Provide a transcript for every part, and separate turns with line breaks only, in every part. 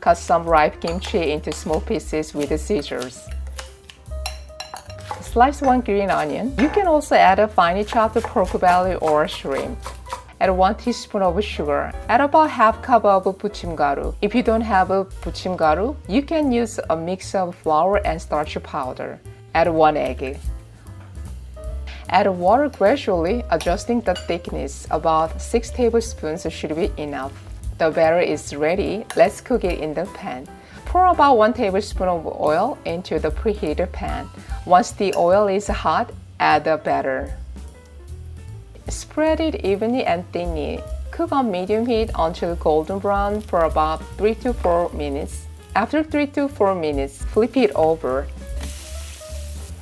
Cut some ripe kimchi into small pieces with the scissors. Slice 1 green onion. You can also add a finely chopped pork belly or shrimp. Add 1 teaspoon of sugar. Add about half cup of buchim garu. If you don't have a buchim garu, you can use a mix of flour and starch powder. Add 1 egg. Add water gradually, adjusting the thickness. About 6 tablespoons should be enough. The batter is ready. Let's cook it in the pan. Pour about 1 tablespoon of oil into the preheated pan. Once the oil is hot, add the batter. Spread it evenly and thinly. Cook on medium heat until golden brown for about 3 to 4 minutes. After 3 to 4 minutes, flip it over.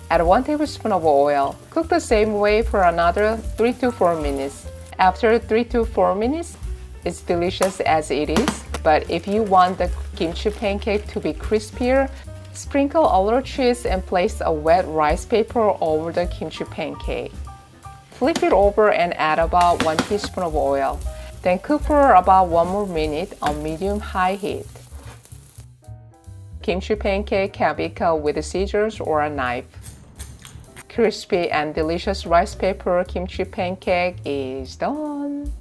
Add 1 tablespoon of oil. Cook the same way for another 3 to 4 minutes. After 3 to 4 minutes, it's delicious as it is. But if you want the kimchi pancake to be crispier, sprinkle a little cheese and place a wet rice paper over the kimchi pancake. Flip it over and add about 1 teaspoon of oil. Then cook for about 1 more minute on medium-high heat. Kimchi pancake can be cut with scissors or a knife. Crispy and delicious rice paper kimchi pancake is done.